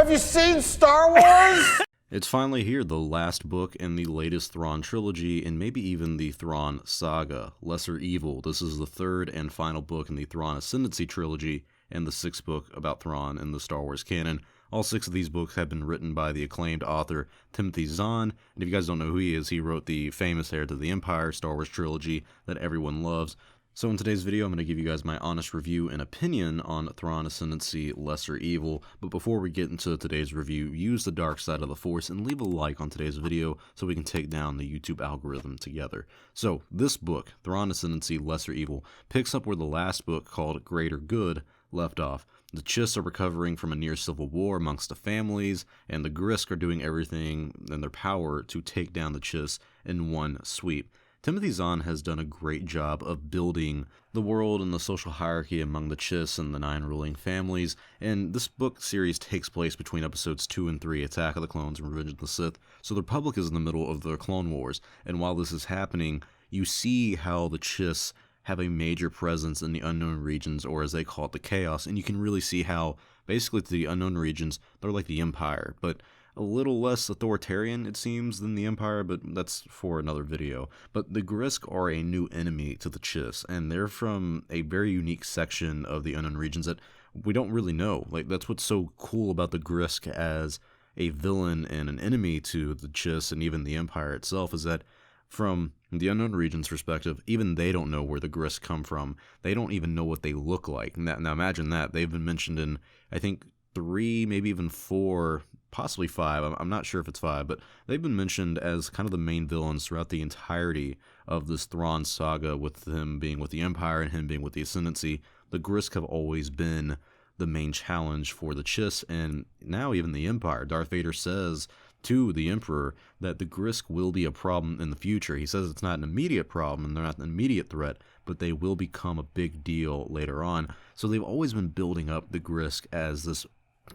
Have you seen Star Wars? It's finally here, the last book in the latest Thrawn trilogy, and maybe even the Thrawn saga, Lesser Evil. This is the third and final book in the Thrawn Ascendancy Trilogy, and the sixth book about Thrawn in the Star Wars canon. All six of these books have been written by the acclaimed author Timothy Zahn, and if you guys don't know who he is, he wrote the famous Heir to the Empire Star Wars trilogy that everyone loves. So in today's video, I'm going to give you guys my honest review and opinion on Thrawn Ascendancy Lesser Evil. But before we get into today's review, use the dark side of the Force and leave a like on today's video so we can take down the YouTube algorithm together. So this book, Thrawn Ascendancy Lesser Evil, picks up where the last book, called Greater Good, left off. The Chiss are recovering from a near civil war amongst the families, and the Grisk are doing everything in their power to take down the Chiss in one sweep. Timothy Zahn has done a great job of building the world and the social hierarchy among the Chiss and the 9 ruling families, and this book series takes place between episodes 2 and 3, Attack of the Clones and Revenge of the Sith, so the Republic is in the middle of the Clone Wars, and while this is happening, you see how the Chiss have a major presence in the unknown regions, or as they call it, the Chaos, and you can really see how, basically to the unknown regions, they're like the Empire, but a little less authoritarian, it seems, than the Empire, but that's for another video. But the Grisk are a new enemy to the Chiss, and they're from a very unique section of the unknown regions that we don't really know. Like, that's what's so cool about the Grisk as a villain and an enemy to the Chiss and even the Empire itself, is that from the unknown regions perspective, even they don't know where the Grisk come from. They don't even know what they look like. Now imagine that. They've been mentioned in, I think, 3, maybe even 4, possibly 5, I'm not sure if it's 5, but they've been mentioned as kind of the main villains throughout the entirety of this Thrawn saga, with him being with the Empire and him being with the Ascendancy. The Grisk have always been the main challenge for the Chiss, and now even the Empire. Darth Vader says to the Emperor that the Grisk will be a problem in the future. He says it's not an immediate problem and they're not an immediate threat, but they will become a big deal later on. So they've always been building up the Grisk as this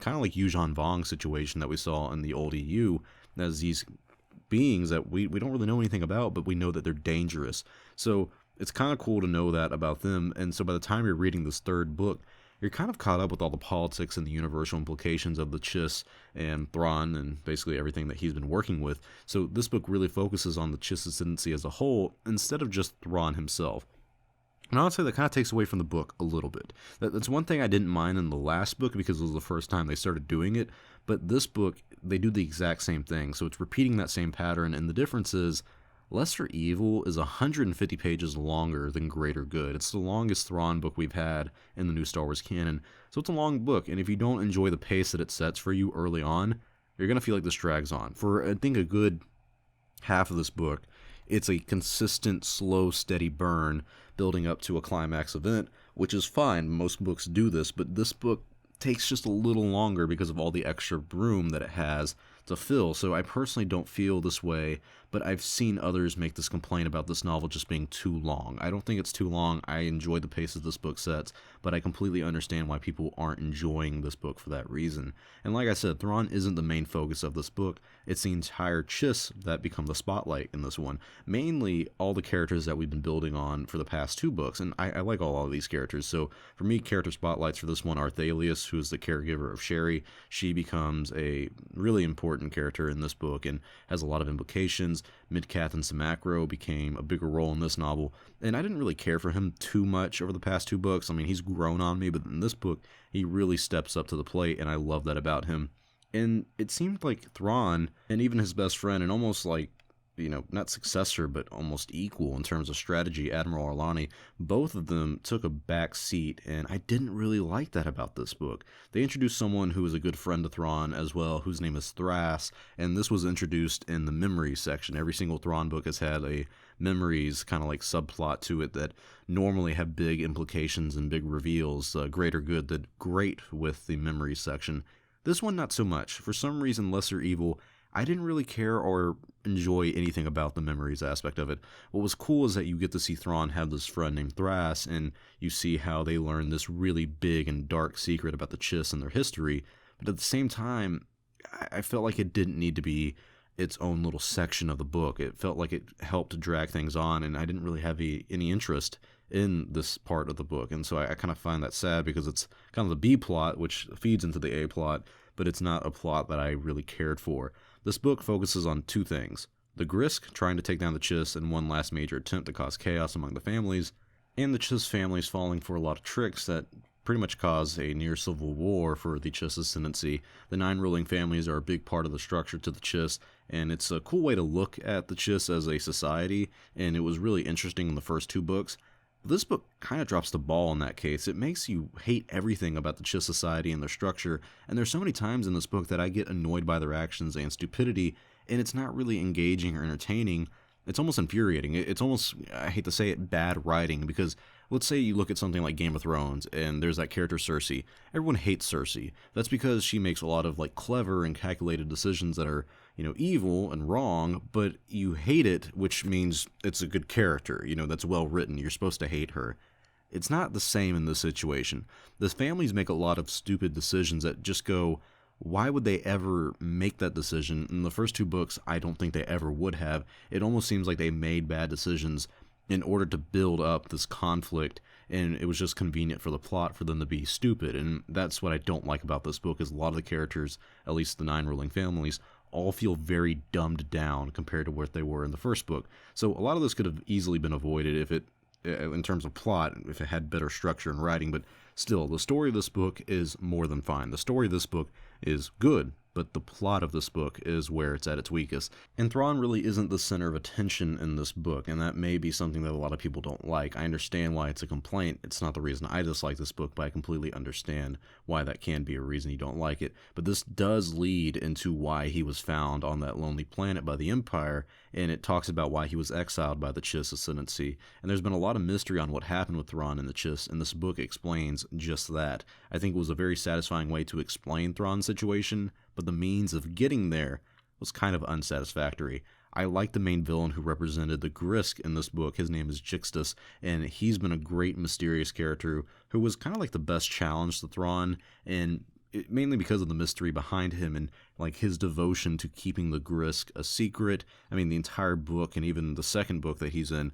kind of like Yuuzhan Vong situation that we saw in the old EU, as these beings that we don't really know anything about, but we know that they're dangerous. So it's kind of cool to know that about them, and so by the time you're reading this third book, you're kind of caught up with all the politics and the universal implications of the Chiss and Thrawn and basically everything that he's been working with. So this book really focuses on the Chiss Ascendancy as a whole instead of just Thrawn himself. And I would say that kind of takes away from the book a little bit. That's one thing I didn't mind in the last book because it was the first time they started doing it. But this book, they do the exact same thing. So it's repeating that same pattern. And the difference is Lesser Evil is 150 pages longer than Greater Good. It's the longest Thrawn book we've had in the new Star Wars canon. So it's a long book. And if you don't enjoy the pace that it sets for you early on, you're going to feel like this drags on. For, I think, a good half of this book, it's a consistent, slow, steady burn building up to a climax event, which is fine. Most books do this, but this book takes just a little longer because of all the extra room that it has to fill. So I personally don't feel this way, but I've seen others make this complaint about this novel just being too long. I don't think it's too long. I enjoy the pace that this book sets, but I completely understand why people aren't enjoying this book for that reason. And like I said, Thrawn isn't the main focus of this book. It's the entire Chiss that become the spotlight in this one. Mainly all the characters that we've been building on for the past 2 books, and I like all of these characters. So for me, character spotlights for this one are Thalius, who is the caregiver of Sherry. She becomes a really important character in this book and has a lot of implications. Midcath and Samacro became a bigger role in this novel, and I didn't really care for him too much over the past 2 books. I mean, he's grown on me, but in this book, he really steps up to the plate, and I love that about him. And it seemed like Thrawn, and even his best friend, and almost like, you know, not successor, but almost equal in terms of strategy, Admiral Arlani, both of them took a back seat, and I didn't really like that about this book. They introduced someone who is a good friend to Thrawn as well, whose name is Thras, and this was introduced in the memories section. Every single Thrawn book has had a memories kind of like subplot to it that normally have big implications and big reveals. Greater Good did great with the memories section. This one, not so much. For some reason, Lesser Evil, I didn't really care or enjoy anything about the memories aspect of it. What was cool is that you get to see Thrawn have this friend named Thras, and you see how they learn this really big and dark secret about the Chiss and their history. But at the same time, I felt like it didn't need to be its own little section of the book. It felt like it helped to drag things on, and I didn't really have any interest in this part of the book. And so I kind of find that sad because it's kind of the B plot, which feeds into the A plot. but it's not a plot that I really cared for. This book focuses on two things: the Grisk trying to take down the Chiss in one last major attempt to cause chaos among the families, and the Chiss families falling for a lot of tricks that pretty much cause a near civil war for the Chiss Ascendancy. The 9 ruling families are a big part of the structure to the Chiss, and it's a cool way to look at the Chiss as a society, and it was really interesting in the first 2 books. This book kind of drops the ball in that case. It makes you hate everything about the Chiss society and their structure, and there's so many times in this book that I get annoyed by their actions and stupidity, and it's not really engaging or entertaining. It's almost infuriating. It's almost, I hate to say it, bad writing, because let's say you look at something like Game of Thrones, and there's that character Cersei. Everyone hates Cersei. That's because she makes a lot of clever and calculated decisions that are, evil and wrong, but you hate it, which means it's a good character, that's well written. You're supposed to hate her. It's not the same in this situation. The families make a lot of stupid decisions that just go, why would they ever make that decision? In the first 2 books, I don't think they ever would have. It almost seems like they made bad decisions in order to build up this conflict, and it was just convenient for the plot for them to be stupid. And that's what I don't like about this book, is a lot of the characters, at least the 9 ruling families, all feel very dumbed down compared to what they were in the first book. So a lot of this could have easily been avoided if it, in terms of plot, if it had better structure and writing, but still, the story of this book is more than fine. The story of this book is good, but the plot of this book is where it's at its weakest. And Thrawn really isn't the center of attention in this book, and that may be something that a lot of people don't like. I understand why it's a complaint. It's not the reason I dislike this book, but I completely understand why that can be a reason you don't like it. But this does lead into why he was found on that lonely planet by the Empire, and it talks about why he was exiled by the Chiss Ascendancy. And there's been a lot of mystery on what happened with Thrawn and the Chiss, and this book explains just that. I think it was a very satisfying way to explain Thrawn's situation, but the means of getting there was kind of unsatisfactory. I like the main villain who represented the Grisk in this book. His name is Jixtus, and he's been a great mysterious character who was kind of like the best challenge to Thrawn, and mainly because of the mystery behind him and his devotion to keeping the Grisk a secret. I mean, the entire book, and even the second book that he's in,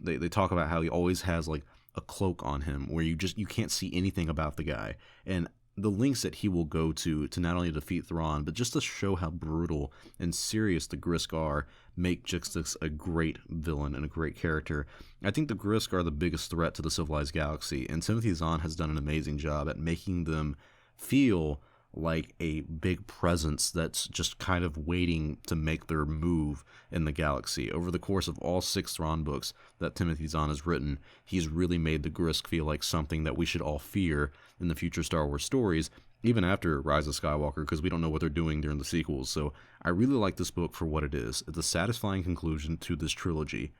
they talk about how he always has a cloak on him where you can't see anything about the guy, and the lengths that he will go to not only defeat Thrawn, but just to show how brutal and serious the Grisk are, make Jixtus a great villain and a great character. I think the Grisk are the biggest threat to the civilized galaxy, and Timothy Zahn has done an amazing job at making them feel like a big presence that's just kind of waiting to make their move in the galaxy. Over the course of all 6 Thrawn books that Timothy Zahn has written, he's really made the Grisk feel like something that we should all fear in the future Star Wars stories, even after Rise of Skywalker, because we don't know what they're doing during the sequels. So I really like this book for what it is. It's a satisfying conclusion to this trilogy.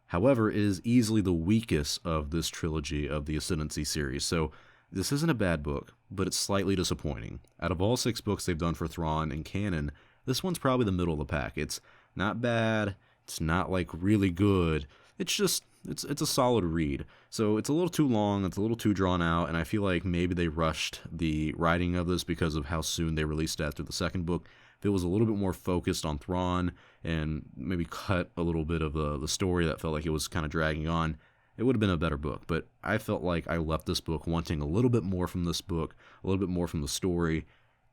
However, it is easily the weakest of this trilogy of the Ascendancy series, so this isn't a bad book, but it's slightly disappointing. Out of all 6 books they've done for Thrawn and canon, this one's probably the middle of the pack. It's not bad, it's not really good, it's just, it's a solid read. So it's a little too long, it's a little too drawn out, and I feel like maybe they rushed the writing of this because of how soon they released it after the second book. If it was a little bit more focused on Thrawn, and maybe cut a little bit of the story that felt like it was kind of dragging on, it would have been a better book. But I felt like I left this book wanting a little bit more from this book, a little bit more from the story.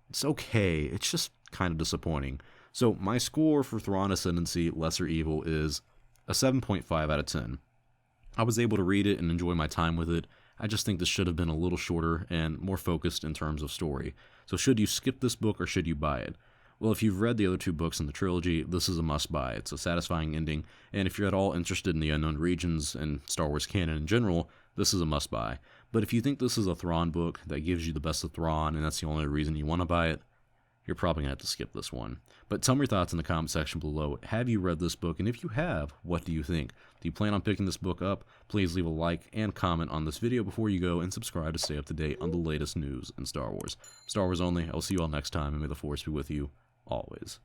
It's okay, it's just kind of disappointing. So my score for Thrawn Ascendancy Lesser Evil is a 7.5 out of 10. I was able to read it and enjoy my time with it. I just think this should have been a little shorter and more focused in terms of story. So should you skip this book or should you buy it? Well, if you've read the other 2 books in the trilogy, this is a must-buy. It's a satisfying ending, and if you're at all interested in the unknown regions and Star Wars canon in general, this is a must-buy. But if you think this is a Thrawn book that gives you the best of Thrawn, and that's the only reason you want to buy it, you're probably going to have to skip this one. But tell me your thoughts in the comment section below. Have you read this book? And if you have, what do you think? Do you plan on picking this book up? Please leave a like and comment on this video before you go, and subscribe to stay up to date on the latest news in Star Wars. Star Wars only. I'll see you all next time, and may the Force be with you always.